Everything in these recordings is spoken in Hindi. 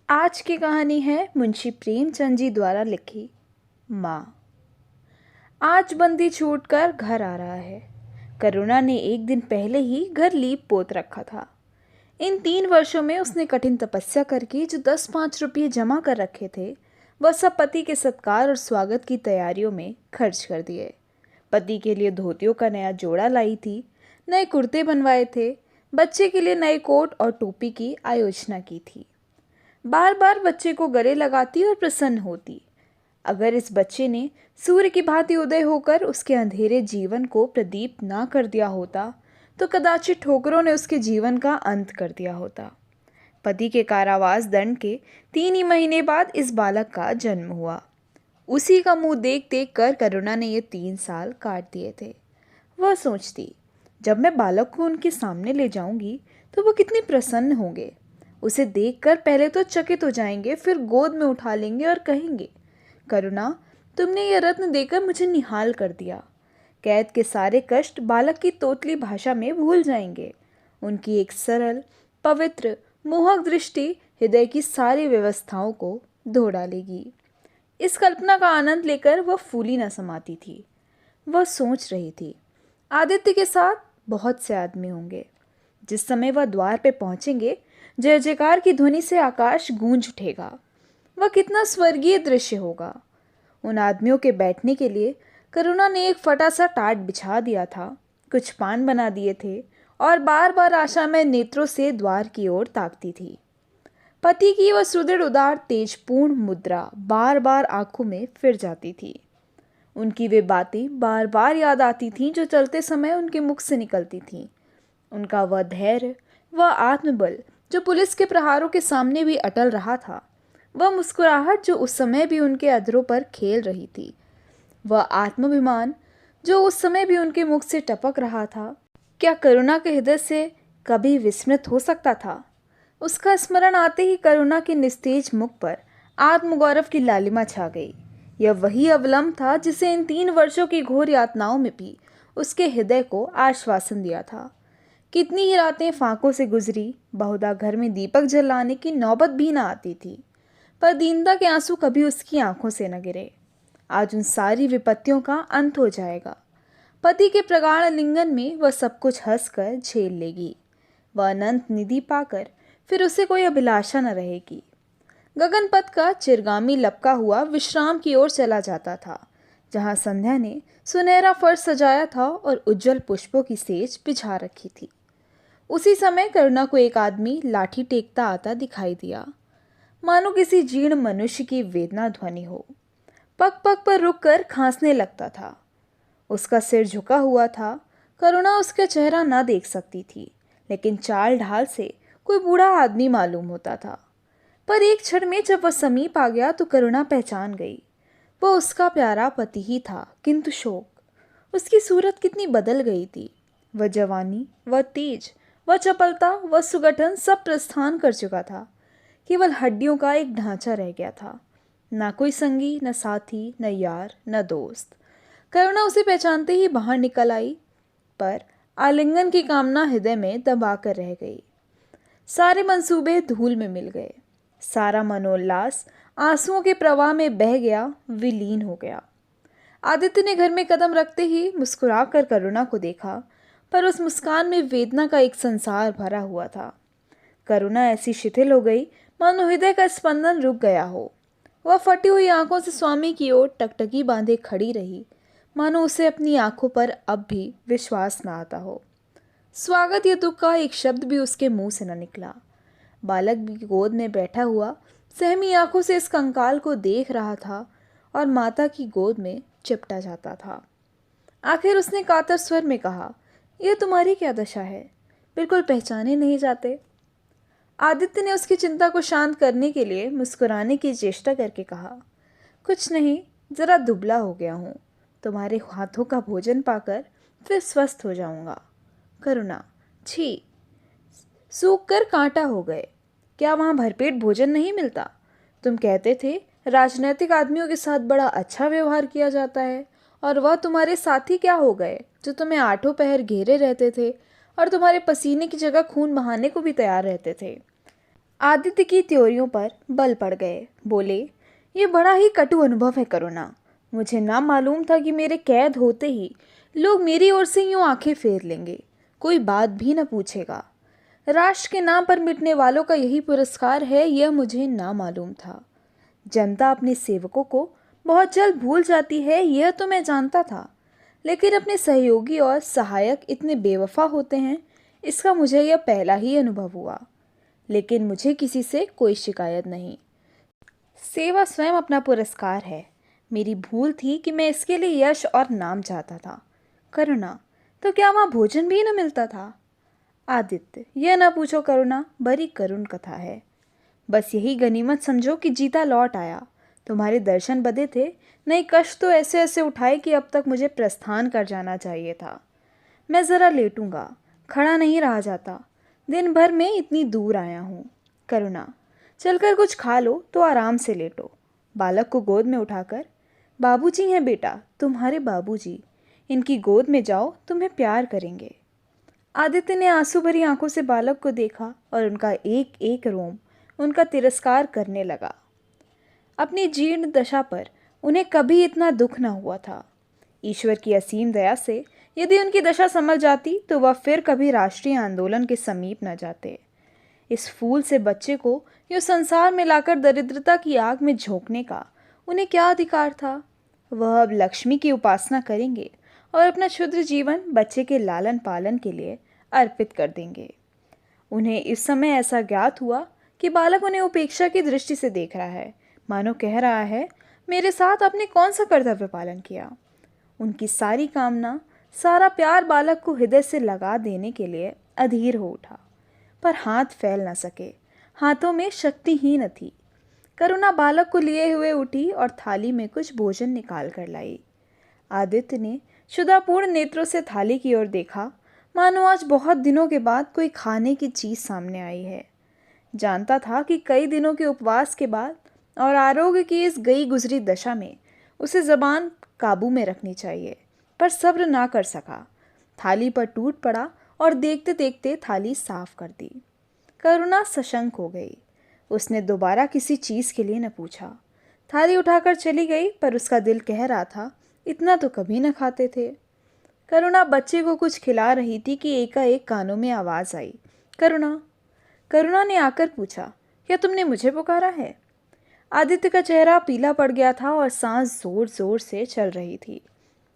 आज की कहानी है मुंशी प्रेमचंद जी द्वारा लिखी माँ। आज बंदी छूटकर घर आ रहा है। करुणा ने एक दिन पहले ही घर लीप पोत रखा था। इन 3 वर्षों में उसने कठिन तपस्या करके जो 10-5 रुपये जमा कर रखे थे वह सब पति के सत्कार और स्वागत की तैयारियों में खर्च कर दिए। पति के लिए धोतियों का नया जोड़ा लाई थी, नए कुर्ते बनवाए थे, बच्चे के लिए नए कोट और टोपी की आयोजना की थी। बार बार बच्चे को गले लगाती और प्रसन्न होती। अगर इस बच्चे ने सूर्य की भांति उदय होकर उसके अंधेरे जीवन को प्रदीप ना कर दिया होता तो कदाचित ठोकरों ने उसके जीवन का अंत कर दिया होता। पति के कारावास दंड के 3 ही महीने बाद इस बालक का जन्म हुआ। उसी का मुंह देख देख कर करुणा ने ये 3 साल काट दिए थे। वह सोचती, जब मैं बालक को उनके सामने ले जाऊंगी तो वो कितनी प्रसन्न होंगे। उसे देखकर पहले तो चकित हो जाएंगे, फिर गोद में उठा लेंगे और कहेंगे, करुणा, तुमने ये रत्न देकर मुझे निहाल कर दिया। कैद के सारे कष्ट बालक की तोतली भाषा में भूल जाएंगे। उनकी एक सरल, पवित्र, मोहक दृष्टि हृदय की सारी व्यवस्थाओं को धो डालेगी। इस कल्पना का आनंद लेकर वह फूली न समाती थी। वह सोच रही थी, आदित्य के साथ बहुत से आदमी होंगे। जिस समय वह द्वार पे पहुंचेंगे, जय जयकार की ध्वनि से आकाश गूंज उठेगा। वह कितना स्वर्गीय दृश्य होगा। उन आदमियों के बैठने के लिए करुणा ने एक फटा सा टाट बिछा दिया था, कुछ पान बना दिए थे और बार बार आशामय नेत्रों से द्वार की ओर ताकती थी। पति की वह सुदृढ़ उदार तेजपूर्ण मुद्रा बार बार आंखों में फिर जाती थी। उनकी वे बातें बार बार याद आती थीं जो चलते समय उनके मुख से निकलती थीं। उनका वह धैर्य, वह आत्मबल जो पुलिस के प्रहारों के सामने भी अटल रहा था, वह मुस्कुराहट जो उस समय भी उनके अधरों पर खेल रही थी, वह आत्माभिमान जो उस समय भी उनके मुख से टपक रहा था, क्या करुणा के हृदय से कभी विस्मृत हो सकता था? उसका स्मरण आते ही करुणा के निस्तेज मुख पर आत्मगौरव की लालिमा छा गई। यह वही अवलंब था जिसे इन 3 वर्षों की घोर यातनाओं में भी उसके हृदय को आश्वासन दिया था। कितनी ही रातें फांकों से गुजरी, बहुधा घर में दीपक जलाने की नौबत भी न आती थी, पर दीनता के आंसू कभी उसकी आंखों से न गिरे। आज उन सारी विपत्तियों का अंत हो जाएगा। पति के प्रगाढ़ लिंगन में वह सब कुछ हंसकर झेल लेगी। वह अनंत निधि पाकर फिर उसे कोई अभिलाषा न रहेगी। गगनपथ का चिरगामी लपका हुआ विश्राम की ओर चला जाता था, जहां संध्या ने सुनहरा फर्श सजाया था और उज्जवल पुष्पों की सेज बिछा रखी थी। उसी समय करुणा को एक आदमी लाठी टेकता आता दिखाई दिया, मानो किसी जीर्ण मनुष्य की वेदना ध्वनि हो। पग पग पर रुककर खांसने लगता था। उसका सिर झुका हुआ था। करुणा उसका चेहरा न देख सकती थी, लेकिन चाल ढाल से कोई बूढ़ा आदमी मालूम होता था। पर एक क्षण में जब वह समीप आ गया तो करुणा पहचान गई। वह उसका प्यारा पति ही था, किंतु शोक। उसकी सूरत कितनी बदल गई थी। वह जवानी, वह तेज, वह चपलता, वह सुगठन सब प्रस्थान कर चुका था। केवल हड्डियों का एक ढांचा रह गया था। ना कोई संगी, न साथी, न यार, न दोस्त। करुणा उसे पहचानते ही बाहर निकल आई, पर आलिंगन की कामना हृदय में दबा कर रह गई। सारे मंसूबे धूल में मिल गए। सारा मनोल्लास आंसुओं के प्रवाह में बह गया, विलीन हो गया। आदित्य ने घर में कदम रखते ही मुस्कुराकर करुणा को देखा, पर उस मुस्कान में वेदना का एक संसार भरा हुआ था। करुणा ऐसी शिथिल हो गई मानो हृदय का स्पंदन रुक गया हो। वह फटी हुई आंखों से स्वामी की ओर टकटकी बांधे खड़ी रही, मानो उसे अपनी आंखों पर अब भी विश्वास न आता हो। स्वागत या दुख का एक शब्द भी उसके मुंह से न निकला। बालक भी गोद में बैठा हुआ सहमी आंखों से इस कंकाल को देख रहा था और माता की गोद में चिपटा जाता था। आखिर उसने कातर स्वर में कहा, यह तुम्हारी क्या दशा है? बिल्कुल पहचाने नहीं जाते। आदित्य ने उसकी चिंता को शांत करने के लिए मुस्कुराने की चेष्टा करके कहा, कुछ नहीं, जरा दुबला हो गया हूँ। तुम्हारे हाथों का भोजन पाकर फिर स्वस्थ हो जाऊंगा। करुणा, छी, सूख कर कांटा हो गए। क्या वहाँ भरपेट भोजन नहीं मिलता? तुम कहते थे राजनैतिक आदमियों के साथ बड़ा अच्छा व्यवहार किया जाता है, और वह तुम्हारे साथी क्या हो गए जो तुम्हें आठों पहर घेरे रहते थे और तुम्हारे पसीने की जगह खून बहाने को भी तैयार रहते थे। आदित्य की त्योरियों पर बल पड़ गए। बोले, ये बड़ा ही कटु अनुभव है करुणा। मुझे ना मालूम था कि मेरे कैद होते ही लोग मेरी ओर से यूं आंखें फेर लेंगे, कोई बात भी न पूछेगा। राष्ट्र के नाम पर मिटने वालों का यही पुरस्कार है, यह मुझे ना मालूम था। जनता अपने सेवकों को बहुत जल्द भूल जाती है, यह तो मैं जानता था, लेकिन अपने सहयोगी और सहायक इतने बेवफा होते हैं, इसका मुझे यह पहला ही अनुभव हुआ। लेकिन मुझे किसी से कोई शिकायत नहीं। सेवा स्वयं अपना पुरस्कार है। मेरी भूल थी कि मैं इसके लिए यश और नाम चाहता था। करुणा, तो क्या वहाँ भोजन भी न मिलता था? आदित्य, यह न पूछो करुणा, बड़ी करुण कथा है। बस यही गनीमत समझो कि जीता लौट आया। तुम्हारे दर्शन बदे थे, नहीं कष्ट तो ऐसे ऐसे उठाए कि अब तक मुझे प्रस्थान कर जाना चाहिए था। मैं ज़रा लेटूंगा, खड़ा नहीं रहा जाता। दिन भर में इतनी दूर आया हूँ। करुणा, चलकर कुछ खा लो तो आराम से लेटो। बालक को गोद में उठाकर, बाबूजी हैं बेटा, तुम्हारे बाबूजी, इनकी गोद में जाओ, तुम्हें प्यार करेंगे। आदित्य ने आंसू भरी आंखों से बालक को देखा और उनका एक एक रोम उनका तिरस्कार करने लगा। अपनी जीर्ण दशा पर उन्हें कभी इतना दुख न हुआ था। ईश्वर की असीम दया से यदि उनकी दशा संभल जाती तो वह फिर कभी राष्ट्रीय आंदोलन के समीप न जाते। इस फूल से बच्चे को यूं संसार में लाकर दरिद्रता की आग में झोंकने का उन्हें क्या अधिकार था? वह अब लक्ष्मी की उपासना करेंगे और अपना क्षुद्र जीवन बच्चे के लालन पालन के लिए अर्पित कर देंगे। उन्हें इस समय ऐसा ज्ञात हुआ कि बालक उन्हें उपेक्षा की दृष्टि से देख रहा है, मानो कह रहा है, मेरे साथ आपने कौन सा कर्तव्य पालन किया। उनकी सारी कामना, सारा प्यार बालक को हृदय से लगा देने के लिए अधीर हो उठा, पर हाथ फैल न सके, हाथों में शक्ति ही न थी। करुणा बालक को लिए हुए उठी और थाली में कुछ भोजन निकाल कर लाई। आदित्य ने क्षुधापूर्ण नेत्रों से थाली की ओर देखा, मानो आज बहुत दिनों के बाद कोई खाने की चीज सामने आई है। जानता था कि कई दिनों के उपवास के बाद और आरोग्य की इस गई गुजरी दशा में उसे जबान काबू में रखनी चाहिए, पर सब्र ना कर सका। थाली पर टूट पड़ा और देखते देखते थाली साफ कर दी। करुणा सशंक हो गई। उसने दोबारा किसी चीज के लिए न पूछा। थाली उठाकर चली गई, पर उसका दिल कह रहा था, इतना तो कभी न खाते थे। करुणा बच्चे को कुछ खिला रही थी कि एकाएक कानों में आवाज आई, करुणा। करुणा ने आकर पूछा, क्या तुमने मुझे पुकारा है? आदित्य का चेहरा पीला पड़ गया था और सांस जोर जोर से चल रही थी।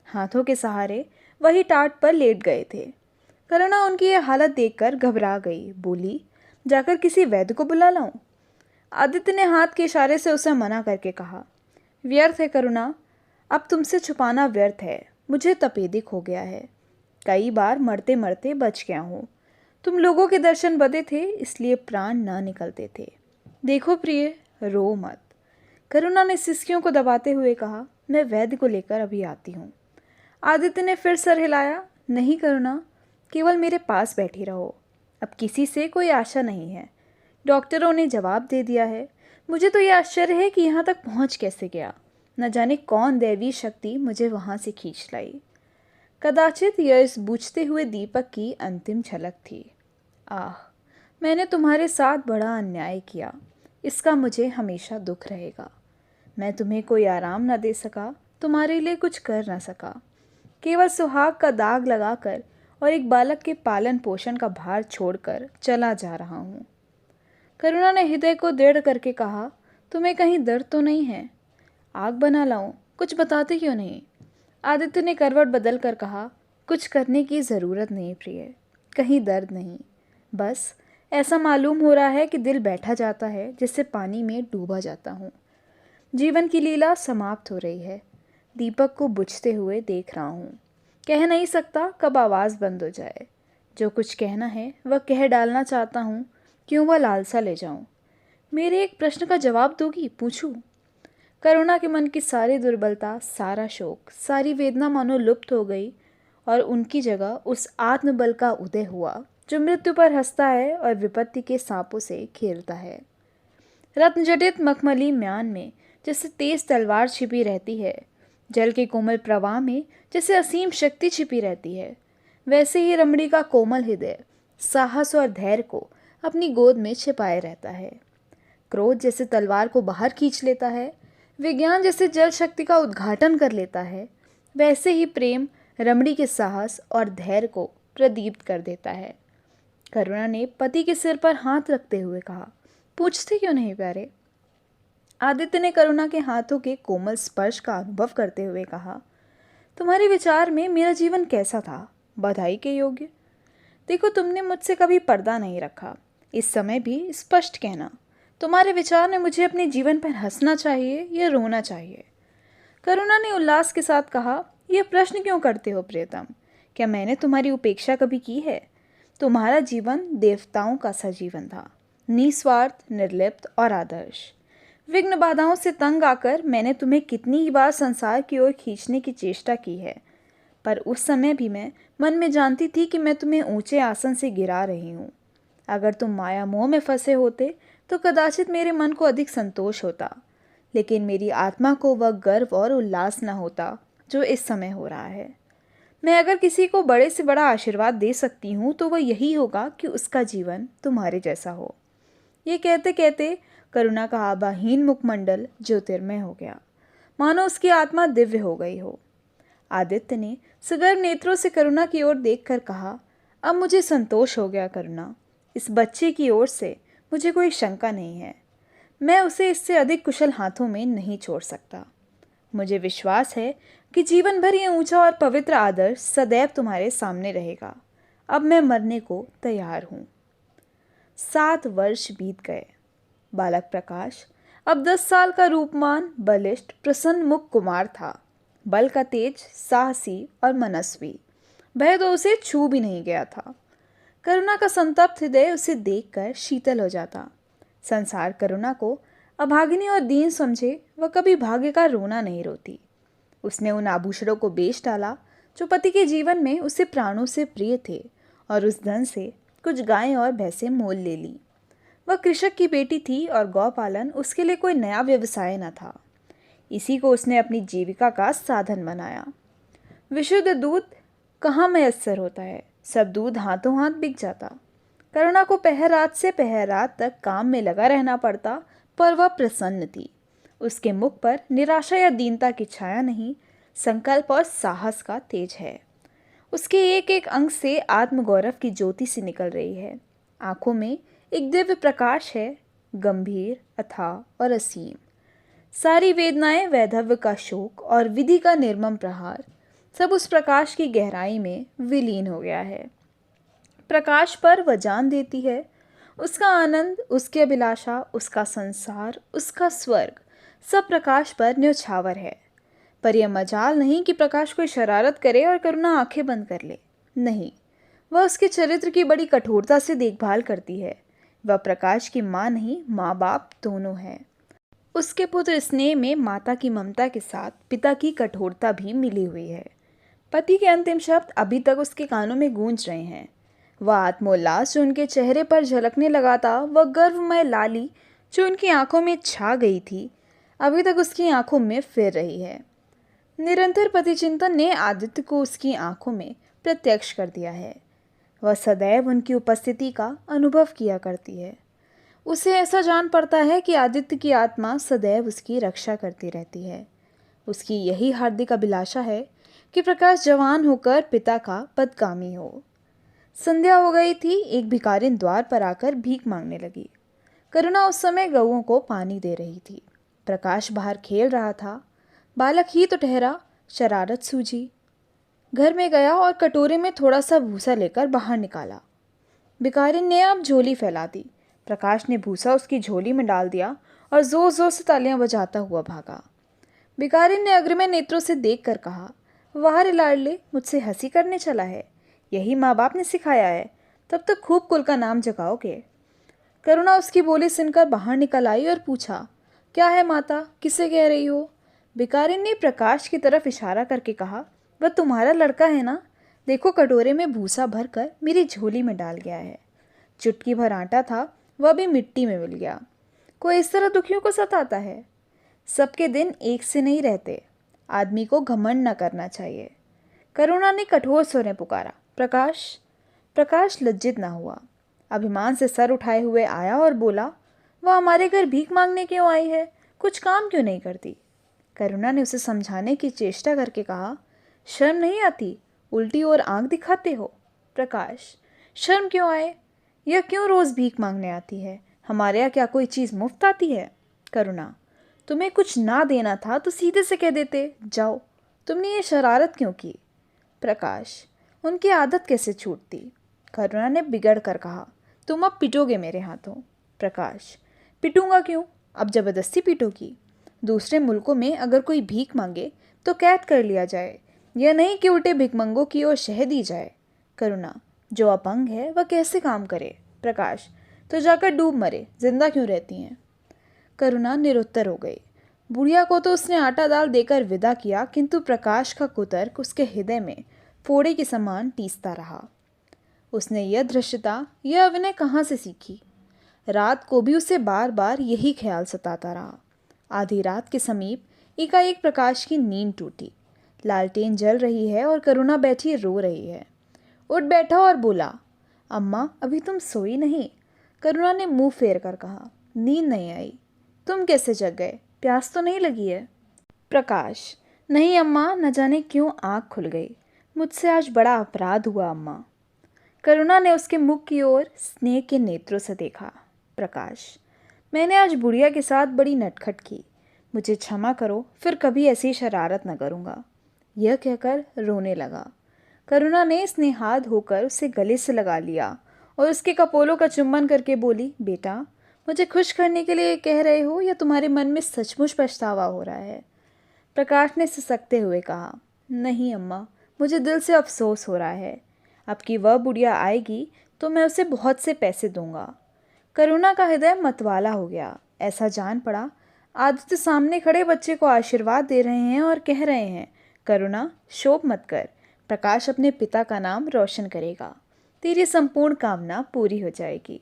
हाथों के सहारे वही टाट पर लेट गए थे। करुणा उनकी यह हालत देखकर घबरा गई। बोली, जाकर किसी वैद्य को बुला लाऊं? आदित्य ने हाथ के इशारे से उसे मना करके कहा, व्यर्थ है करुणा, अब तुमसे छुपाना व्यर्थ है। मुझे तपेदिक हो गया है, कई बार मरते मरते बच गया हूँ। तुम लोगों के दर्शन बदे थे, इसलिए प्राण ना निकलते थे। देखो प्रिय, रो मत। करुणा ने सिसकियों को दबाते हुए कहा, मैं वैद्य को लेकर अभी आती हूँ। आदित्य ने फिर सर हिलाया, नहीं करुणा, केवल मेरे पास बैठी रहो। अब किसी से कोई आशा नहीं है। डॉक्टरों ने जवाब दे दिया है। मुझे तो यह आश्चर्य है कि यहाँ तक पहुँच कैसे गया। न जाने कौन दैवी शक्ति मुझे वहाँ से खींच लाई। कदाचित यह इस बुझते हुए दीपक की अंतिम झलक थी। आह, मैंने तुम्हारे साथ बड़ा अन्याय किया, इसका मुझे हमेशा दुख रहेगा। मैं तुम्हें कोई आराम न दे सका, तुम्हारे लिए कुछ कर न सका। केवल सुहाग का दाग लगाकर और एक बालक के पालन पोषण का भार छोड़कर चला जा रहा हूँ। करुणा ने हृदय को दृढ़ करके कहा, तुम्हें कहीं दर्द तो नहीं है? आग बना लाऊं? कुछ बताते क्यों नहीं? आदित्य ने करवट बदल कर कहा, कुछ करने की ज़रूरत नहीं प्रिय, कहीं दर्द नहीं। बस ऐसा मालूम हो रहा है कि दिल बैठा जाता है, जिससे पानी में डूबा जाता हूँ। जीवन की लीला समाप्त हो रही है। दीपक को बुझते हुए देख रहा हूँ। कह नहीं सकता कब आवाज़ बंद हो जाए। जो कुछ कहना है वह कह डालना चाहता हूँ, क्यों वह लालसा ले जाऊँ। मेरे एक प्रश्न का जवाब दोगी? पूछूं? करुणा के मन की सारी दुर्बलता, सारा शोक, सारी वेदना मानो लुप्त हो गई और उनकी जगह उस आत्मबल का उदय हुआ जो मृत्यु पर हंसता है और विपत्ति के सांपों से खेलता है। रत्नजटित मखमली म्यान में जैसे तेज तलवार छिपी रहती है, जल के कोमल प्रवाह में जैसे असीम शक्ति छिपी रहती है, वैसे ही रमणी का कोमल हृदय साहस और धैर्य को अपनी गोद में छिपाए रहता है। क्रोध जैसे तलवार को बाहर खींच लेता है, विज्ञान जैसे जल शक्ति का उद्घाटन कर लेता है, वैसे ही प्रेम रमणी के साहस और धैर्य को प्रदीप्त कर देता है। करुणा ने पति के सिर पर हाथ रखते हुए कहा, पूछते क्यों नहीं प्यारे? आदित्य ने करुणा के हाथों के कोमल स्पर्श का अनुभव करते हुए कहा, तुम्हारे विचार में मेरा जीवन कैसा था? बधाई के योग्य। देखो, तुमने मुझसे कभी पर्दा नहीं रखा। इस समय भी स्पष्ट कहना, तुम्हारे विचार में मुझे अपने जीवन पर हंसना चाहिए या रोना चाहिए? करुणा ने उल्लास के साथ कहा, यह प्रश्न क्यों करते हो प्रियतम? क्या मैंने तुम्हारी उपेक्षा कभी की है? तुम्हारा जीवन देवताओं का सा जीवन था, निस्वार्थ, निर्लिप्त और आदर्श। विघ्न बाधाओं से तंग आकर मैंने तुम्हें कितनी ही बार संसार की ओर खींचने की चेष्टा की है, पर उस समय भी मैं मन में जानती थी कि मैं तुम्हें ऊंचे आसन से गिरा रही हूँ। अगर तुम माया मोह में फंसे होते तो कदाचित मेरे मन को अधिक संतोष होता, लेकिन मेरी आत्मा को वह गर्व और उल्लास न होता जो इस समय हो रहा है। मैं अगर किसी को बड़े से बड़ा आशीर्वाद दे सकती हूँ तो वह यही होगा कि उसका जीवन तुम्हारे जैसा हो। ये कहते कहते करुणा का आभाहीन मुखमंडल ज्योतिर्मय हो गया, मानो उसकी आत्मा दिव्य हो गई हो। आदित्य ने सगर्व नेत्रों से करुणा की ओर देखकर कहा, अब मुझे संतोष हो गया करुणा। इस बच्चे की ओर से मुझे कोई शंका नहीं है। मैं उसे इससे अधिक कुशल हाथों में नहीं छोड़ सकता। मुझे विश्वास है कि जीवन भर यह ऊंचा और पवित्र आदर्श सदैव तुम्हारे सामने रहेगा। अब मैं मरने को तैयार हूँ। 7 वर्ष बीत गए। बालक प्रकाश अब 10 साल का रूपमान, बलिष्ठ, प्रसन्न मुख कुमार था। बल का तेज, साहसी और मनस्वी। भय तो उसे छू भी नहीं गया था। करुणा का संतप्त हृदय उसे देखकर शीतल हो जाता। संसार करुणा को अभागिनी और दीन समझे वह कभी भाग्य का रोना नहीं रोती। उसने उन आभूषणों को बेच डाला जो पति के जीवन में उसे प्राणों से प्रिय थे, और उस धन से कुछ गायें और भैंसें मोल ले ली। वह कृषक की बेटी थी और गौपालन उसके लिए कोई नया व्यवसाय न था। इसी को उसने अपनी जीविका का साधन बनाया। विशुद्ध दूध कहाँ मयस्सर होता है, सब दूध हाथों हाथ बिक जाता। करुणा को पहर रात से पहर रात तक काम में लगा रहना पड़ता, पर वह प्रसन्न थी। उसके मुख पर निराशा या दीनता की छाया नहीं, संकल्प और साहस का तेज है। उसके एक एक अंग से आत्मगौरव की ज्योति सी निकल रही है। आंखों में एक दिव्य प्रकाश है, गंभीर, अथाह और असीम। सारी वेदनाएं, वैधव्य का शोक और विधि का निर्मम प्रहार, सब उस प्रकाश की गहराई में विलीन हो गया है। प्रकाश पर वह जान देती है। उसका आनंद, उसकी अभिलाषा, उसका संसार, उसका स्वर्ग, सब प्रकाश पर न्योछावर है। पर यह मजाल नहीं कि प्रकाश कोई शरारत करे और करुणा आंखें बंद कर ले। नहीं, वह उसके चरित्र की बड़ी कठोरता से देखभाल करती है। वह प्रकाश की माँ नहीं, माँ बाप दोनों है। उसके पुत्र स्नेह में माता की ममता के साथ पिता की कठोरता भी मिली हुई है। पति के अंतिम शब्द अभी तक उसके कानों में गूंज रहे हैं। वह आत्मोल्लास जो उनके चेहरे पर झलकने लगा था, वह गर्वमय लाली जो उनकी आंखों में छा गई थी, अभी तक उसकी आंखों में फिर रही है। निरंतर पति चिंतन ने आदित्य को उसकी आंखों में प्रत्यक्ष कर दिया है। वह सदैव उनकी उपस्थिति का अनुभव किया करती है। उसे ऐसा जान पड़ता है कि आदित्य की आत्मा सदैव उसकी रक्षा करती रहती है। उसकी यही हार्दिक अभिलाषा है कि प्रकाश जवान होकर पिता का पदगामी हो। संध्या हो गई थी। एक भिखारिन द्वार पर आकर भीख मांगने लगी। करुणा उस समय गऊओं को पानी दे रही थी। प्रकाश बाहर खेल रहा था। बालक ही तो ठहरा, शरारत सूझी। घर में गया और कटोरे में थोड़ा सा भूसा लेकर बाहर निकाला। भिखारिन ने अब झोली फैला दी। प्रकाश ने भूसा उसकी झोली में डाल दिया और जोर जोर से तालियां बजाता हुआ भागा। भिखारिन ने अग्रमय नेत्रों से देखकर कहा, वाह रे लाडले, मुझसे हंसी करने चला है। यही माँ बाप ने सिखाया है, तब तो खूब कुल का नाम जगाओगे। करुणा उसकी बोली सुनकर बाहर निकल आई और पूछा, क्या है माता, किसे कह रही हो? भिखारिन ने प्रकाश की तरफ इशारा करके कहा, वह तुम्हारा लड़का है ना? देखो, कटोरे में भूसा भरकर मेरी झोली में डाल गया है। चुटकी भर आटा था, वह भी मिट्टी में मिल गया। कोई इस तरह दुखियों को सताता है? सबके दिन एक से नहीं रहते। आदमी को घमंड न करना चाहिए। करुणा ने कठोर स्वर में पुकारा, प्रकाश। प्रकाश लज्जित न हुआ। अभिमान से सर उठाए हुए आया और बोला, वह हमारे घर भीख मांगने क्यों आई है? कुछ काम क्यों नहीं करती? करुणा ने उसे समझाने की चेष्टा करके कहा, शर्म नहीं आती? उल्टी और आंख दिखाते हो। प्रकाश, शर्म क्यों आए? यह क्यों रोज भीख मांगने आती है? हमारे यहाँ क्या कोई चीज़ मुफ्त आती है? करुणा, तुम्हें कुछ ना देना था तो सीधे से कह देते, जाओ। तुमने ये शरारत क्यों की? प्रकाश, उनकी आदत कैसे छूटती? करुणा ने बिगड़ कर कहा, तुम अब पिटोगे मेरे हाथों। प्रकाश, पिटूंगा क्यों? अब जबरदस्ती पीटोगी? दूसरे मुल्कों में अगर कोई भीख मांगे तो कैद कर लिया जाए, यह नहीं कि उल्टे भिखमंगों की ओर शह दी जाए। करुणा, जो अपंग है वह कैसे काम करे? प्रकाश, तो जाकर डूब मरे, जिंदा क्यों रहती हैं? करुणा निरुत्तर हो गई। बुढ़िया को तो उसने आटा दाल देकर विदा किया, किंतु प्रकाश का कुतर्क उसके हृदय में फोड़े के समान टीसता रहा। उसने यह धृष्टता, यह अभिनय कहाँ से सीखी? रात को भी उसे बार बार यही ख्याल सताता रहा। आधी रात के समीप एकाएक प्रकाश की नींद टूटी। लालटेन जल रही है और करुणा बैठी रो रही है। उठ बैठा और बोला, अम्मा अभी तुम सोई नहीं? करुणा ने मुंह फेर कर कहा, नींद नहीं आई। तुम कैसे जग गए? प्यास तो नहीं लगी है? प्रकाश, नहीं अम्मा, न जाने क्यों आँख खुल गई। मुझसे आज बड़ा अपराध हुआ अम्मा। करुणा ने उसके मुख की ओर स्नेह के नेत्रों से देखा। प्रकाश, मैंने आज बुढ़िया के साथ बड़ी नटखट की, मुझे क्षमा करो, फिर कभी ऐसी शरारत न करूँगा। यह कहकर रोने लगा। करुणा ने स्नेहाद होकर उसे गले से लगा लिया और उसके कपोलों का चुम्बन करके बोली, बेटा, मुझे खुश करने के लिए कह रहे हो या तुम्हारे मन में सचमुच पछतावा हो रहा है? प्रकाश ने सिसकते हुए कहा, नहीं अम्मा, मुझे दिल से अफसोस हो रहा है। अब की वह बुढ़िया आएगी तो मैं उसे बहुत से पैसे दूंगा। करुणा का हृदय मतवाला हो गया। ऐसा जान पड़ा आदित्य सामने खड़े बच्चे को आशीर्वाद दे रहे हैं और कह रहे हैं, करुणा शोक मत कर, प्रकाश अपने पिता का नाम रोशन करेगा, तेरी संपूर्ण कामना पूरी हो जाएगी।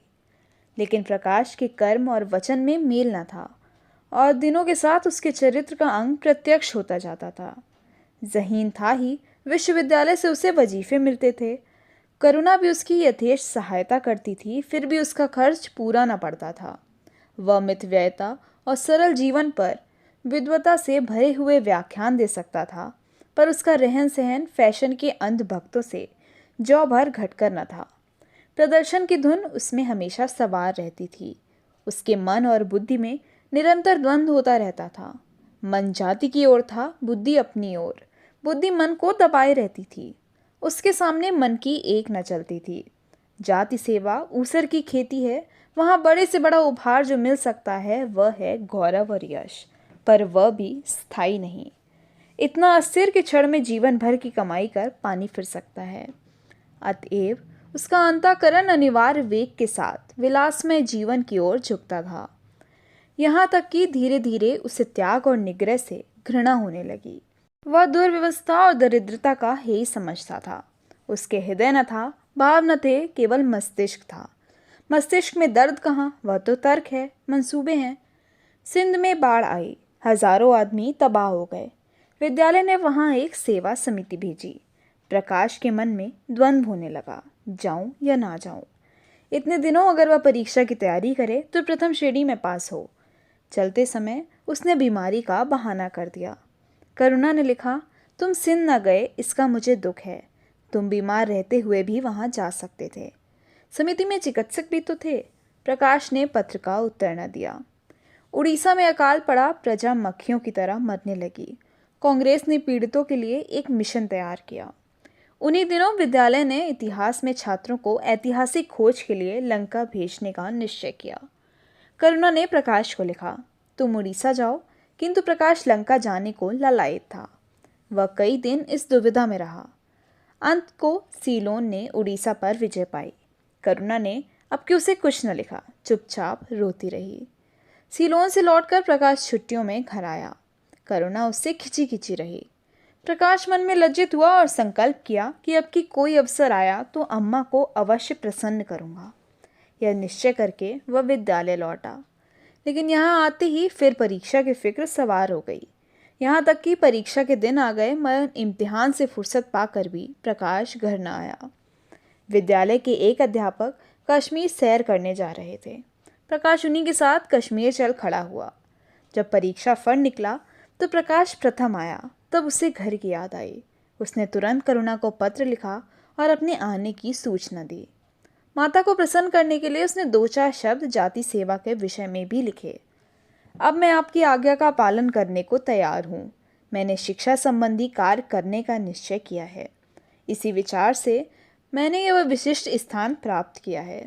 लेकिन प्रकाश के कर्म और वचन में मेल न था और दिनों के साथ उसके चरित्र का अंग प्रत्यक्ष होता जाता था। ज़हीन था ही, विश्वविद्यालय से उसे वजीफे मिलते थे। करुणा भी उसकी यथेष्ट सहायता करती थी, फिर भी उसका खर्च पूरा न पड़ता था। वह मितव्ययता और सरल जीवन पर विद्वता से भरे हुए व्याख्यान दे सकता था, पर उसका रहन सहन फैशन के अंधभक्तों से जौ भर घटकर न था। प्रदर्शन की धुन उसमें हमेशा सवार रहती थी। उसके मन और बुद्धि में निरंतर द्वंद्व होता रहता था। मन जाति की ओर था, बुद्धि अपनी ओर। बुद्धि मन को दबाए रहती थी। उसके सामने मन की एक न चलती थी। जाति सेवा ऊसर की खेती है, वहाँ बड़े से बड़ा उपहार जो मिल सकता है वह है गौरव और यश, पर वह भी स्थायी नहीं। इतना अस्थिर कि क्षण में जीवन भर की कमाई कर पानी फिर सकता है। अतएव उसका अंतःकरण अनिवार्य वेग के साथ विलासमय जीवन की ओर झुकता था, यहाँ तक कि धीरे धीरे उसे त्याग और निग्रह से घृणा होने लगी। वह दुर्व्यवस्था और दरिद्रता का हेय समझता था। उसके हृदय न था, भाव न थे, केवल मस्तिष्क था। मस्तिष्क में दर्द कहाँ, वह तो तर्क है, मंसूबे हैं। सिंध में बाढ़ आई, हजारों आदमी तबाह हो गए। विद्यालय ने वहाँ एक सेवा समिति भेजी। प्रकाश के मन में द्वंद्व होने लगा, जाऊं या ना जाऊं। इतने दिनों अगर वह परीक्षा की तैयारी करे तो प्रथम श्रेणी में पास हो। चलते समय उसने बीमारी का बहाना कर दिया। करुणा ने लिखा, तुम सिंध न गए इसका मुझे दुख है, तुम बीमार रहते हुए भी वहाँ जा सकते थे। समिति में चिकित्सक भी तो थे। प्रकाश ने पत्र का उत्तर न दिया। उड़ीसा में अकाल पड़ा, प्रजा मक्खियों की तरह मरने लगी। कांग्रेस ने पीड़ितों के लिए एक मिशन तैयार किया। उन्हीं दिनों विद्यालय ने इतिहास में छात्रों को ऐतिहासिक खोज के लिए लंका भेजने का निश्चय किया। करुणा ने प्रकाश को लिखा, तुम उड़ीसा जाओ, किंतु प्रकाश लंका जाने को लालायित था। वह कई दिन इस दुविधा में रहा। अंत को सीलोन ने उड़ीसा पर विजय पाई। करुणा ने अब कि उसे कुछ न लिखा, चुपचाप रोती रही। सीलोन से लौटकर प्रकाश छुट्टियों में घर आया। करुणा उससे खिंची खिंची रही। प्रकाश मन में लज्जित हुआ और संकल्प किया कि अब की कोई अवसर आया तो अम्मा को अवश्य प्रसन्न करूंगा। यह निश्चय करके वह विद्यालय लौटा। लेकिन यहाँ आते ही फिर परीक्षा की फिक्र सवार हो गई। यहाँ तक कि परीक्षा के दिन आ गए, मगर इम्तिहान से फुर्सत पाकर भी प्रकाश घर न आया। विद्यालय के एक अध्यापक कश्मीर सैर करने जा रहे थे। प्रकाश उन्हीं के साथ कश्मीर चल खड़ा हुआ। जब परीक्षा फल निकला तो प्रकाश प्रथम आया। तब उसे घर की याद आई। उसने तुरंत करुणा को पत्र लिखा और अपने आने की सूचना दी। माता को प्रसन्न करने के लिए उसने 2-4 शब्द जाति सेवा के विषय में भी लिखे। अब मैं आपकी आज्ञा का पालन करने को तैयार हूँ। मैंने शिक्षा संबंधी कार्य करने का निश्चय किया है। इसी विचार से मैंने यह विशिष्ट स्थान प्राप्त किया है।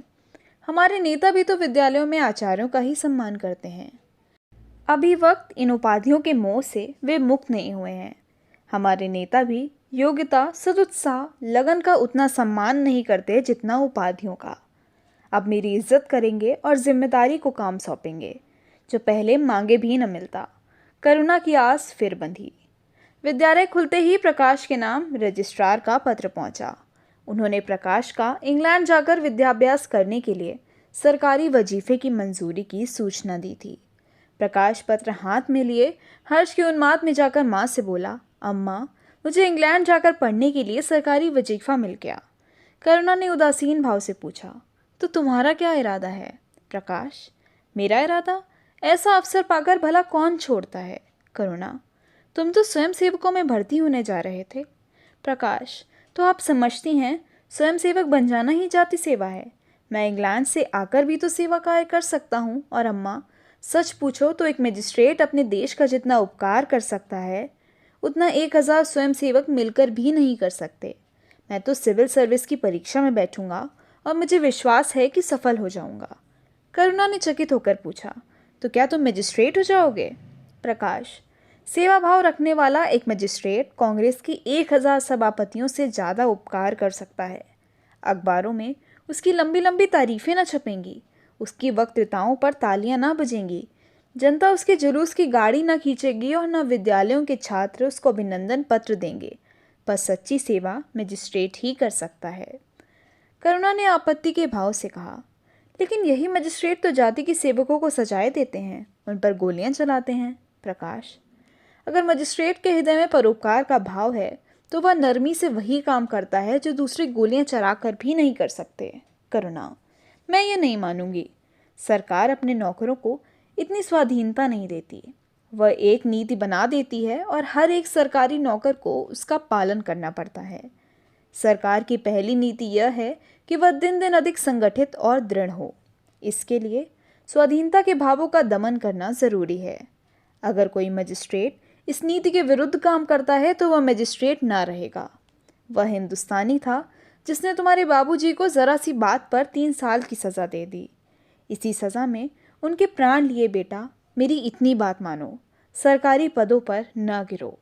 हमारे नेता भी तो विद्यालयों में आचार्यों का ही सम्मान करते हैं। अभी वक्त इन उपाधियों के मोह से वे मुक्त नहीं हुए हैं। हमारे नेता भी योग्यता, सदुत्साह, लगन का उतना सम्मान नहीं करते जितना उपाधियों का। अब मेरी इज्जत करेंगे और जिम्मेदारी को काम सौंपेंगे जो पहले मांगे भी न मिलता। करुणा की आस फिर बंधी। विद्यालय खुलते ही प्रकाश के नाम रजिस्ट्रार का पत्र पहुंचा। उन्होंने प्रकाश का इंग्लैंड जाकर विद्याभ्यास करने के लिए सरकारी वजीफे की मंजूरी की सूचना दी थी। प्रकाश पत्र हाथ में लिए हर्ष के उन्माद में जाकर माँ से बोला, अम्मा, मुझे इंग्लैंड जाकर पढ़ने के लिए सरकारी वजीफा मिल गया। करुणा ने उदासीन भाव से पूछा, तो तुम्हारा क्या इरादा है? प्रकाश, मेरा इरादा? ऐसा अवसर पाकर भला कौन छोड़ता है? करुणा, तुम तो स्वयं सेवकों में भर्ती होने जा रहे थे। प्रकाश, तो आप समझती हैं स्वयं सेवक बन जाना ही जाति सेवा है। मैं इंग्लैंड से आकर भी तो सेवा कार्य कर सकता हूँ। और अम्मा, सच पूछो तो एक मजिस्ट्रेट अपने देश का जितना उपकार कर सकता है उतना 1000 स्वयं सेवक मिलकर भी नहीं कर सकते। मैं तो सिविल सर्विस की परीक्षा में बैठूंगा और मुझे विश्वास है कि सफल हो जाऊंगा। करुणा ने चकित होकर पूछा, तो क्या तुम मजिस्ट्रेट हो जाओगे? प्रकाश, सेवा भाव रखने वाला एक मजिस्ट्रेट कांग्रेस की 1000 सभापतियों से ज़्यादा उपकार कर सकता है। अखबारों में उसकी लंबी लंबी तारीफें न छपेंगी, उसकी वक्तृताओं पर तालियां ना बजेंगी, जनता उसके जुलूस की गाड़ी न खींचेगी और न विद्यालयों के छात्र उसको अभिनंदन पत्र देंगे। पर सच्ची सेवा मजिस्ट्रेट ही कर सकता है। करुणा ने आपत्ति के भाव से कहा, लेकिन यही मजिस्ट्रेट तो जाति के सेवकों को सजाए देते हैं, उन पर गोलियां चलाते हैं। प्रकाश, अगर मजिस्ट्रेट के हृदय में परोपकार का भाव है तो वह नरमी से वही काम करता है जो दूसरे गोलियां चला कर भी नहीं कर सकते। करुणा, मैं ये नहीं मानूंगी। सरकार अपने नौकरों को इतनी स्वाधीनता नहीं देती। वह एक नीति बना देती है और हर एक सरकारी नौकर को उसका पालन करना पड़ता है। सरकार की पहली नीति यह है कि वह दिन दिन अधिक संगठित और दृढ़ हो। इसके लिए स्वाधीनता के भावों का दमन करना जरूरी है। अगर कोई मजिस्ट्रेट इस नीति के विरुद्ध काम करता है तो वह मजिस्ट्रेट ना रहेगा। वह हिंदुस्तानी था जिसने तुम्हारे बाबूजी को जरा सी बात पर 3 साल की सज़ा दे दी। इसी सज़ा में उनके प्राण लिए। बेटा, मेरी इतनी बात मानो, सरकारी पदों पर न गिरो।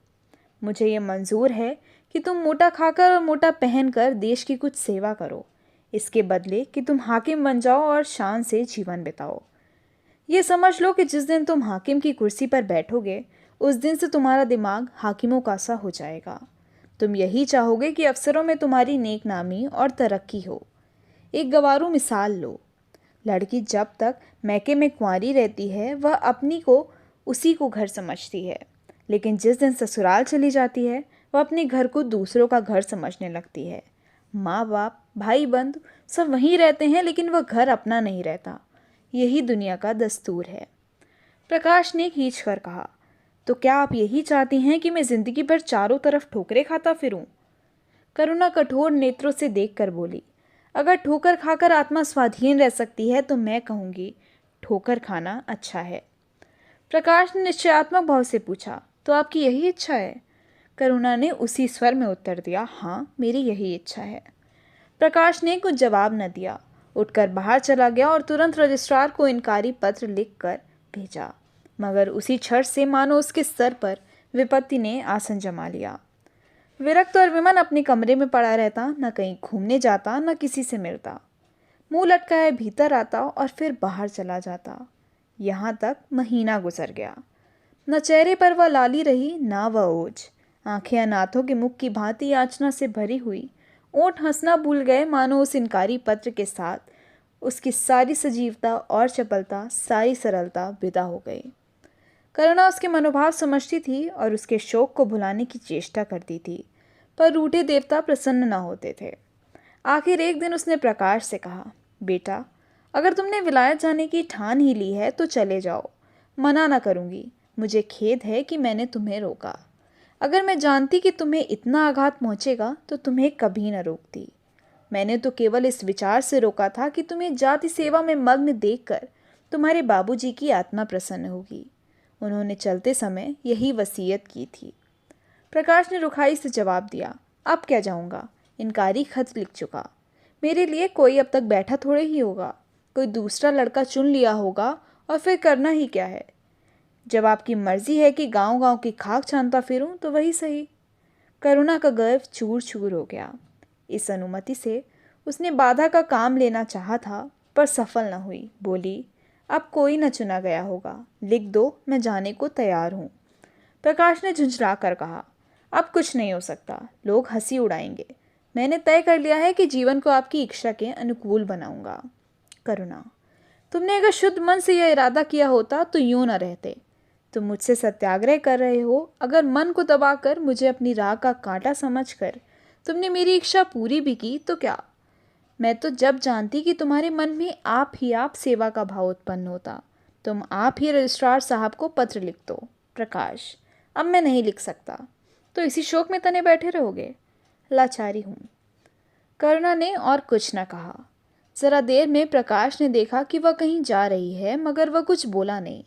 मुझे ये मंजूर है कि तुम मोटा खाकर और मोटा पहनकर देश की कुछ सेवा करो, इसके बदले कि तुम हाकिम बन जाओ और शान से जीवन बिताओ। ये समझ लो कि जिस दिन तुम हाकिम की कुर्सी पर बैठोगे उस दिन से तुम्हारा दिमाग हाकिमों का सा हो जाएगा। तुम यही चाहोगे कि अफसरों में तुम्हारी नेक नामी और तरक्की हो। एक गवारू मिसाल लो। लड़की जब तक मैके में कुंवारी रहती है वह अपनी को उसी को घर समझती है, लेकिन जिस दिन ससुराल चली जाती है वह अपने घर को दूसरों का घर समझने लगती है। माँ बाप, भाई बंधु सब वहीं रहते हैं लेकिन वह घर अपना नहीं रहता। यही दुनिया का दस्तूर है। प्रकाश ने खींच कर कहा, तो क्या आप यही चाहती हैं कि मैं जिंदगी भर चारों तरफ ठोकरें खाता फिरूं? करुणा कठोर नेत्रों से देखकर बोली, अगर ठोकर खाकर आत्मा स्वाधीन रह सकती है तो मैं कहूँगी ठोकर खाना अच्छा है। प्रकाश ने निश्चयात्मक भाव से पूछा, तो आपकी यही इच्छा है? करुणा ने उसी स्वर में उत्तर दिया, हाँ, मेरी यही इच्छा है। प्रकाश ने कुछ जवाब न दिया, उठकर बाहर चला गया और तुरंत रजिस्ट्रार को इनकारी पत्र लिखकर भेजा। मगर उसी क्षण से मानो उसके सर पर विपत्ति ने आसन जमा लिया। विरक्त और विमन अपने कमरे में पड़ा रहता, न कहीं घूमने जाता, न किसी से मिलता। मुंह लटकाए भीतर आता और फिर बाहर चला जाता। यहाँ तक महीना गुजर गया। न चेहरे पर वह लाली रही, ना वह ओज। आंखें अनाथों के मुख की भांति याचना से भरी हुई। ओठ हंसना भूल गए, मानो उस इनकारी पत्र के साथ उसकी सारी सजीवता और चपलता, सारी सरलता विदा हो गई। करुणा उसके मनोभाव समझती थी और उसके शोक को भुलाने की चेष्टा करती थी, पर रूठे देवता प्रसन्न न होते थे। आखिर एक दिन उसने प्रकाश से कहा, बेटा, अगर तुमने विलायत जाने की ठान ही ली है तो चले जाओ, मना ना करूँगी। मुझे खेद है कि मैंने तुम्हें रोका। अगर मैं जानती कि तुम्हें इतना आघात पहुँचेगा तो तुम्हें कभी न रोकती। मैंने तो केवल इस विचार से रोका था कि तुम्हें जाति सेवा में मग्न देखकर तुम्हारे बाबूजी की आत्मा प्रसन्न होगी। उन्होंने चलते समय यही वसीयत की थी। प्रकाश ने रुखाई से जवाब दिया, अब क्या जाऊँगा, इनकारी खत लिख चुका। मेरे लिए कोई अब तक बैठा थोड़े ही होगा। कोई दूसरा लड़का चुन लिया होगा और फिर करना ही क्या है। जब आपकी मर्जी है कि गांव गांव की खाक छानता फिरूं तो वही सही। करुणा का गर्व चूर चूर हो गया। इस अनुमति से उसने बाधा का काम लेना चाहा था, पर सफल न हुई। बोली, अब कोई न चुना गया होगा, लिख दो, मैं जाने को तैयार हूँ। प्रकाश ने झुंझला कर कहा, अब कुछ नहीं हो सकता, लोग हंसी उड़ाएंगे। मैंने तय कर लिया है कि जीवन को आपकी इच्छा के अनुकूल बनाऊंगा। करुणा, तुमने अगर शुद्ध मन से यह इरादा किया होता तो यूं न रहते। तुम मुझसे सत्याग्रह कर रहे हो। अगर मन को दबाकर मुझे अपनी राह का कांटा समझकर तुमने मेरी इच्छा पूरी भी की तो क्या। मैं तो जब जानती कि तुम्हारे मन में आप ही आप सेवा का भाव उत्पन्न होता, तुम आप ही रजिस्ट्रार साहब को पत्र लिख दो। प्रकाश, अब मैं नहीं लिख सकता। तो इसी शोक में तने बैठे रहोगे। लाचारी हूँ। करुणा ने और कुछ न कहा। जरा देर में प्रकाश ने देखा कि वह कहीं जा रही है, मगर वह कुछ बोला नहीं।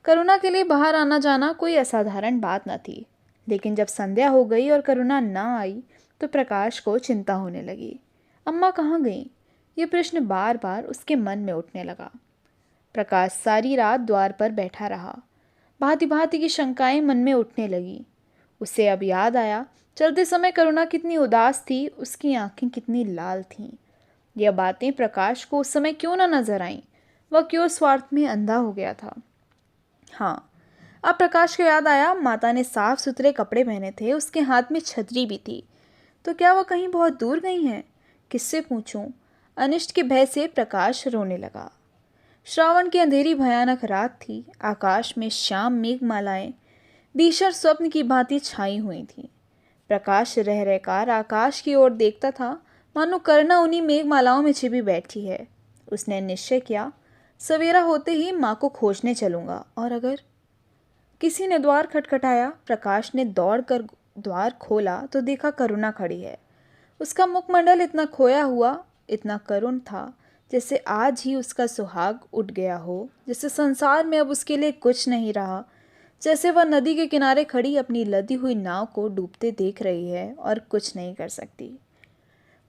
करुणा के लिए बाहर आना जाना कोई असाधारण बात न थी, लेकिन जब संध्या हो गई और करुणा न आई तो प्रकाश को चिंता होने लगी। अम्मा कहाँ गईं? ये प्रश्न बार बार उसके मन में उठने लगा। प्रकाश सारी रात द्वार पर बैठा रहा। भांति भांति की शंकाएं मन में उठने लगी। उसे अब याद आया, चलते समय करुणा कितनी उदास थी, उसकी आंखें कितनी लाल थीं। यह बातें प्रकाश को उस समय क्यों न नजर आईं? वह क्यों स्वार्थ में अंधा हो गया था? हाँ, अब प्रकाश को याद आया, माता ने साफ सुथरे कपड़े पहने थे, उसके हाथ में छतरी भी थी। तो क्या वह कहीं बहुत दूर गई हैं? किससे पूछूं? अनिष्ट के भय से प्रकाश रोने लगा। श्रावण की अंधेरी भयानक रात थी। आकाश में श्याम मेघमालाएं भीषण स्वप्न की भांति छाई हुई थीं। प्रकाश रह रहकर आकाश की ओर देखता था, मानो करुणा उन्हीं मेघमालाओं में छिपी बैठी है। उसने निश्चय किया, सवेरा होते ही माँ को खोजने चलूंगा। और अगर किसी ने द्वार खटखटाया, प्रकाश ने दौड़कर द्वार खोला तो देखा करुणा खड़ी है। उसका मुखमंडल इतना खोया हुआ, इतना करुण था, जैसे आज ही उसका सुहाग उठ गया हो, जैसे संसार में अब उसके लिए कुछ नहीं रहा, जैसे वह नदी के किनारे खड़ी अपनी लदी हुई नाव को डूबते देख रही है और कुछ नहीं कर सकती।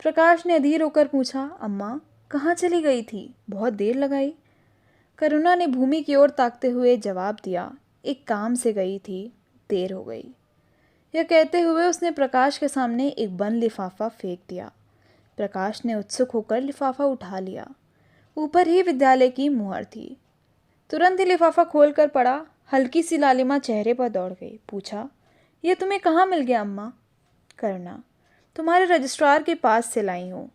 प्रकाश ने अधीर होकर पूछा, अम्मा कहाँ चली गई थी? बहुत देर लगाई। करुणा ने भूमि की ओर ताकते हुए जवाब दिया, एक काम से गई थी, देर हो गई। यह कहते हुए उसने प्रकाश के सामने एक बंद लिफाफा फेंक दिया। प्रकाश ने उत्सुक होकर लिफाफा उठा लिया। ऊपर ही विद्यालय की मुहर थी। तुरंत ही लिफाफा खोलकर पड़ा। हल्की सी लालिमा चेहरे पर दौड़ गई। पूछा, यह तुम्हें कहाँ मिल गया अम्मा? करुणा, तुम्हारे रजिस्ट्रार के पास से लाई हूँ।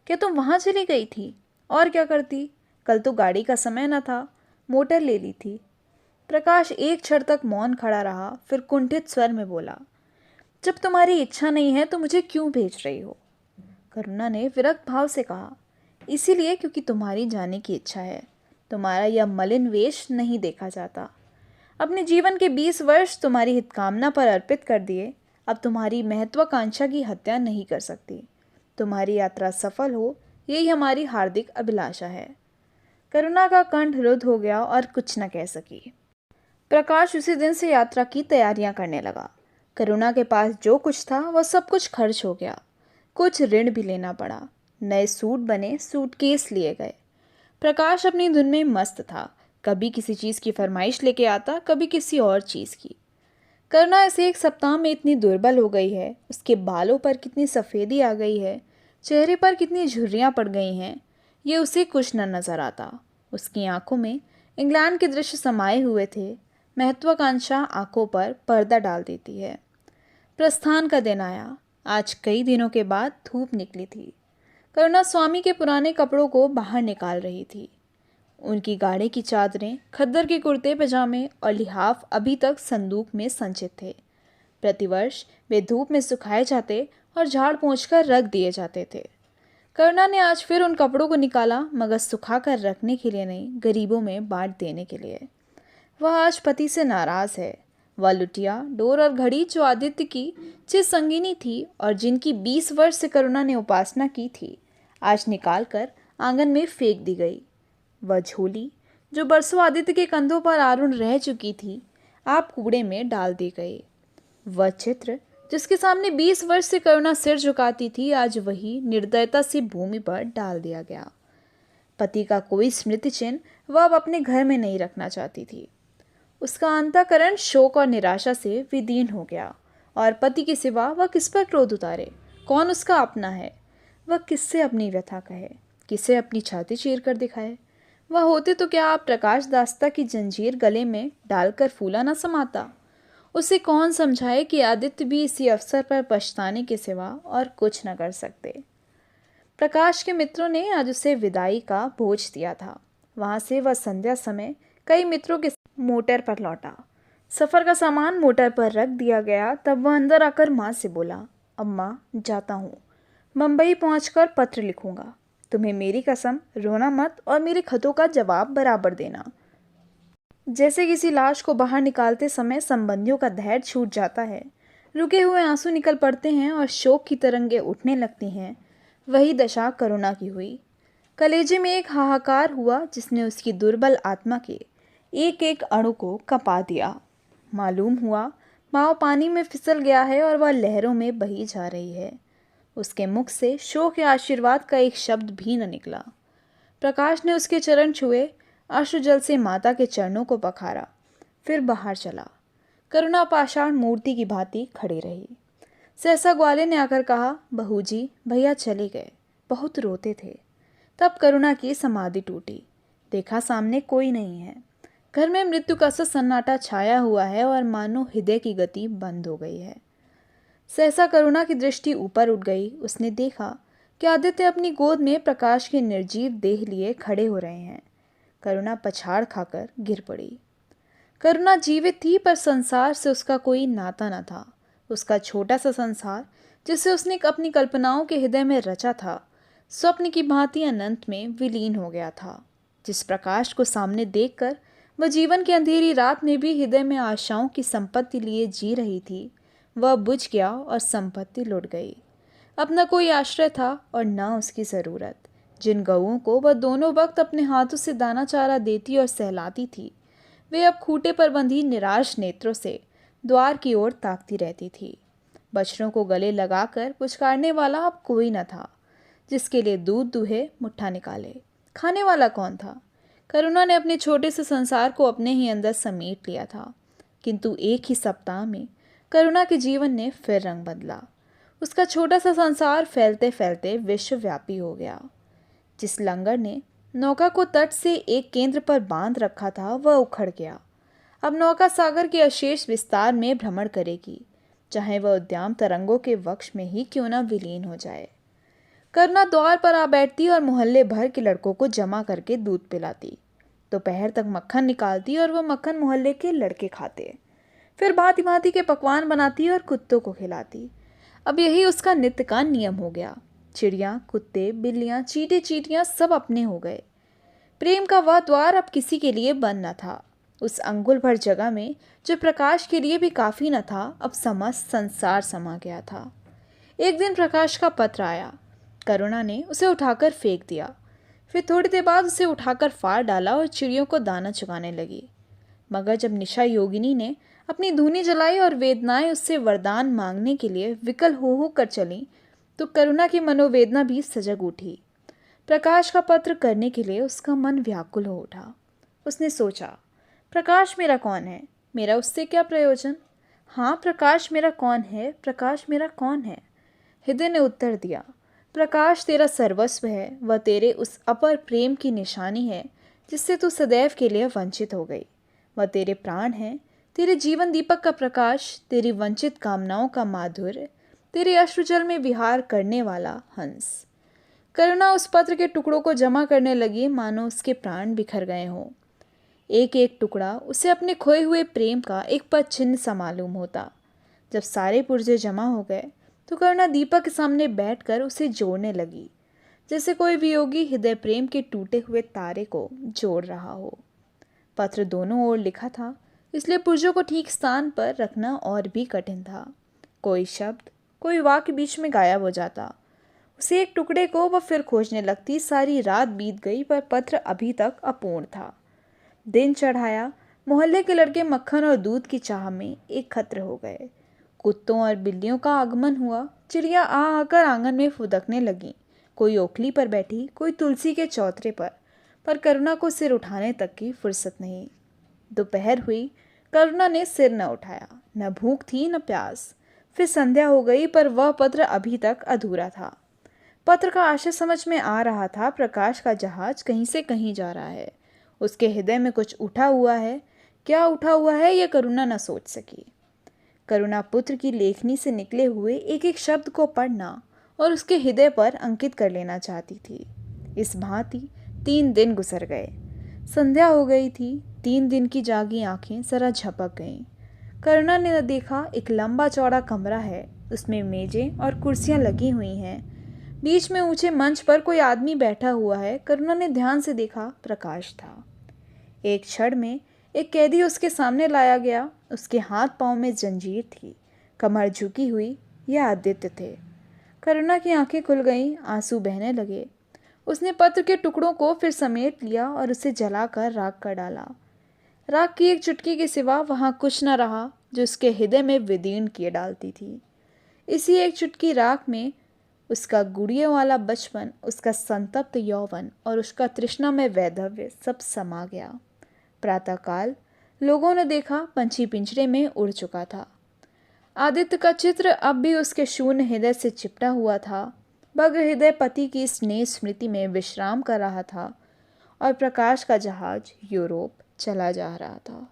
क्या तुम वहाँ चली गई थी? और क्या करती? कल तो गाड़ी का समय न था, मोटर ले ली थी। प्रकाश एक क्षण तक मौन खड़ा रहा, फिर कुंठित स्वर में बोला, जब तुम्हारी इच्छा नहीं है तो मुझे क्यों भेज रही हो? करुणा ने विरक्त भाव से कहा, इसीलिए क्योंकि तुम्हारी जाने की इच्छा है। तुम्हारा यह मलिन वेश नहीं देखा जाता। अपने जीवन के 20 वर्ष तुम्हारी हितकामना पर अर्पित कर दिए, अब तुम्हारी महत्वाकांक्षा की हत्या नहीं कर सकती। तुम्हारी यात्रा सफल हो, यही हमारी हार्दिक अभिलाषा है। करुणा का कंठ रुद्ध हो गया और कुछ न कह सकी। प्रकाश उसी दिन से यात्रा की तैयारियां करने लगा। करुणा के पास जो कुछ था वह सब कुछ खर्च हो गया। कुछ ऋण भी लेना पड़ा। नए सूट बने, सूटकेस लिए गए। प्रकाश अपनी धुन में मस्त था। कभी किसी चीज़ की फरमाइश लेके आता, कभी किसी और चीज़ की। करुणा इस एक सप्ताह में इतनी दुर्बल हो गई है, उसके बालों पर कितनी सफ़ेदी आ गई है, चेहरे पर कितनी झुर्रियाँ पड़ गई हैं, ये उसे कुछ न नज़र आता। उसकी आंखों में इंग्लैंड के दृश्य समाये हुए थे। महत्वाकांक्षा आंखों पर पर्दा डाल देती है। प्रस्थान का दिन आया। आज कई दिनों के बाद धूप निकली थी। करुणा स्वामी के पुराने कपड़ों को बाहर निकाल रही थी। उनकी गाढ़े की चादरें, खद्दर के कुर्ते पजामे और लिहाफ अभी तक संदूक में संचित थे। प्रतिवर्ष वे धूप में सुखाए जाते और झाड़ पोंछ कर रख दिए जाते थे। करुणा ने आज फिर उन कपड़ों को निकाला, मगर सुखा कर रखने के लिए नहीं, गरीबों में बांट देने के लिए। वह आज पति से नाराज है। वह लुटिया, डोर और घड़ी जो आदित्य की चिर संगिनी थी और जिनकी 20 वर्ष से करुणा ने उपासना की थी, आज निकाल कर आंगन में फेंक दी गई। वह झोली जो बरसों आदित्य के कंधों पर आरूढ़ रह चुकी थी, आप कूड़े में डाल दी गई। वह चित्र जिसके सामने 20 वर्ष से करुणा सिर झुकाती थी, आज वही निर्दयता से भूमि पर डाल दिया गया। पति का कोई स्मृति चिन्ह वह अब अपने घर में नहीं रखना चाहती थी। उसका अंतःकरण शोक और निराशा से विदीर्ण हो गया, और पति के सिवा वह किस पर क्रोध उतारे? कौन उसका अपना है? वह किससे अपनी व्यथा कहे, किसे अपनी छाती चीर कर दिखाए? वह होते तो क्या आप प्रकाश दास्ता की जंजीर गले में डालकर फूला न समाता? उसे कौन समझाए कि आदित्य भी इसी अवसर पर पछताने के सिवा और कुछ न कर सकते। प्रकाश के मित्रों ने आज उसे विदाई का बोझ दिया था। वहां से वह संध्या समय कई मित्रों के मोटर पर लौटा। सफर का सामान मोटर पर रख दिया गया। तब वह अंदर आकर माँ से बोला, अम्मा जाता हूँ, मुंबई पहुंचकर पत्र लिखूंगा। तुम्हें मेरी कसम, रोना मत और मेरे खतों का जवाब बराबर देना। जैसे किसी लाश को बाहर निकालते समय संबंधियों का धैर्य छूट जाता है, रुके हुए आंसू निकल पड़ते हैं और शोक की तरंगें उठने लगती हैं, वही दशा करुणा की हुई। कलेजे में एक हाहाकार हुआ जिसने उसकी दुर्बल आत्मा के एक एक अणु को कपा दिया। मालूम हुआ पाँव पानी में फिसल गया है और वह लहरों में बही जा रही है। उसके मुख से शोक या आशीर्वाद का एक शब्द भी न निकला। प्रकाश ने उसके चरण छुए, अश्रुजल से माता के चरणों को पखारा, फिर बाहर चला। करुणा पाषाण मूर्ति की भांति खड़ी रही। सहसा ग्वाले ने आकर कहा, बहू जी, भैया चले गए, बहुत रोते थे। तब करुणा की समाधि टूटी। देखा सामने कोई नहीं है। घर में मृत्यु का सा सन्नाटा छाया हुआ है और मानो हृदय की गति बंद हो गई है। सहसा करुणा की दृष्टि ऊपर उठ गई। उसने देखा कि आदित्य अपनी गोद में प्रकाश के निर्जीव देह लिए खड़े हो रहे हैं। करुणा पछाड़ खाकर गिर पड़ी। करुणा जीवित थी, पर संसार से उसका कोई नाता न था। उसका छोटा सा संसार, जिसे उसने अपनी कल्पनाओं के हृदय में रचा था, स्वप्न की भांति अनंत में विलीन हो गया था। जिस प्रकाश को सामने देखकर वह जीवन की अंधेरी रात में भी हृदय में आशाओं की संपत्ति लिए जी रही थी, वह बुझ गया और संपत्ति लुट गई। अब न कोई आश्रय था और न उसकी ज़रूरत। जिन गऊओं को वह दोनों वक्त अपने हाथों से दाना चारा देती और सहलाती थी, वे अब खूंटे पर बंधी निराश नेत्रों से द्वार की ओर ताकती रहती थी। बछड़ों को गले लगाकर पुचकारने वाला अब कोई न था। जिसके लिए दूध दूहे मुट्ठा निकाले, खाने वाला कौन था? करुणा ने अपने छोटे से संसार को अपने ही अंदर समेट लिया था, किंतु एक ही सप्ताह में करुणा के जीवन ने फिर रंग बदला। उसका छोटा सा संसार फैलते फैलते विश्वव्यापी हो गया। जिस लंगर ने नौका को तट से एक केंद्र पर बांध रखा था, वह उखड़ गया। अब नौका सागर के अशेष विस्तार में भ्रमण करेगी, चाहे वह उद्दाम तरंगों के वक्ष में ही क्यों न विलीन हो जाए। करुणा द्वार पर आ बैठती और मोहल्ले भर के लड़कों को जमा करके दूध पिलाती। दोपहर तक मक्खन निकालती और वह मक्खन मोहल्ले के लड़के खाते। फिर भांति भांति के पकवान बनाती और कुत्तों को खिलाती। अब यही उसका नित्य का नियम हो गया। चिड़ियाँ, कुत्ते, बिल्लियाँ, चींटे चींटियाँ सब अपने हो गए। प्रेम का वह द्वार अब किसी के लिए बंद न था। उस अंगुल भर जगह में जो प्रकाश के लिए भी काफ़ी न था, अब समस्त संसार समा गया था। एक दिन प्रकाश का पत्र आया। करुणा ने उसे उठाकर फेंक दिया। फिर थोड़ी देर बाद उसे उठाकर फाड़ डाला और चिड़ियों को दाना चुगाने लगी। मगर जब निशा योगिनी ने अपनी धूनी जलाई और वेदनाएं उससे वरदान मांगने के लिए विकल हो कर चली, तो करुणा की मनोवेदना भी सजग उठी। प्रकाश का पत्र करने के लिए उसका मन व्याकुल हो उठा। उसने सोचा, प्रकाश मेरा कौन है? मेरा उससे क्या प्रयोजन? हाँ, प्रकाश मेरा कौन है? प्रकाश मेरा कौन है? हृदय ने उत्तर दिया, प्रकाश तेरा सर्वस्व है। वह तेरे उस अपर प्रेम की निशानी है जिससे तू सदैव के लिए वंचित हो गई। वह तेरे प्राण है, तेरे जीवन दीपक का प्रकाश, तेरी वंचित कामनाओं का माधुर्य, तेरे अश्रुजल में विहार करने वाला हंस। करुणा उस पत्र के टुकड़ों को जमा करने लगी, मानो उसके प्राण बिखर गए हों। एक एक टुकड़ा उसे अपने खोए हुए प्रेम का एक पद चिन्ह सा मालूम होता। जब सारे पुर्जे जमा हो गए तो करुणा दीपक के सामने बैठकर उसे जोड़ने लगी। जैसे कोई वियोगी हृदय प्रेम के टूटे हुए तारे को जोड़ रहा हो। पत्र दोनों ओर लिखा था, इसलिए पुर्जों को ठीक स्थान पर रखना और भी कठिन था। कोई शब्द, कोई वाक्य बीच में गायब हो जाता। उसे एक टुकड़े को वह फिर खोजने लगती। सारी रात बीत गई पर पत्र अभी तक अपूर्ण था। दिन चढ़ाया। मोहल्ले के लड़के मक्खन और दूध की चाह में एकत्र हो गए। कुत्तों और बिल्लियों का आगमन हुआ। चिड़िया आ आकर आंगन में फुदकने लगी। कोई ओखली पर बैठी, कोई तुलसी के चौतरे पर करुणा को सिर उठाने तक की फुर्सत नहीं। दोपहर हुई। करुणा ने सिर न उठाया। न भूख थी न प्यास। फिर संध्या हो गई पर वह पत्र अभी तक अधूरा था। पत्र का आशय समझ में आ रहा था। प्रकाश का जहाज कहीं से कहीं जा रहा है। उसके हृदय में कुछ उठा हुआ है। क्या उठा हुआ है यह करुणा न सोच सकी। करुणा पुत्र की लेखनी से निकले हुए एक एक शब्द को पढ़ना और उसके हृदय पर अंकित कर लेना चाहती थी। इस भांति 3 दिन गुजर गए। संध्या हो गई थी। 3 दिन की जागी आंखें जरा झपक गईं। करुणा ने देखा एक लंबा चौड़ा कमरा है। उसमें मेजें और कुर्सियां लगी हुई हैं। बीच में ऊंचे मंच पर कोई आदमी बैठा हुआ है। करुणा ने ध्यान से देखा, प्रकाश था। एक क्षण में एक कैदी उसके सामने लाया गया। उसके हाथ पांव में जंजीर थी, कमर झुकी हुई। यह आदित्य थे। करुणा की आंखें खुल गईं, आंसू बहने लगे। उसने पत्र के टुकड़ों को फिर समेट लिया और उसे जलाकर राख कर डाला। राख की एक चुटकी के सिवा वहां कुछ न रहा जो उसके हृदय में विदीर्ण किए डालती थी। इसी एक चुटकी राख में उसका गुड़ियों वाला बचपन, उसका संतप्त यौवन और उसका तृष्णा में वैधव्य सब समा गया। प्रातःकाल लोगों ने देखा, पंछी पिंजरे में उड़ चुका था। आदित्य का चित्र अब भी उसके शून्य हृदय से चिपटा हुआ था। भग्न हृदय पति की स्नेह स्मृति में विश्राम कर रहा था और प्रकाश का जहाज यूरोप चला जा रहा था।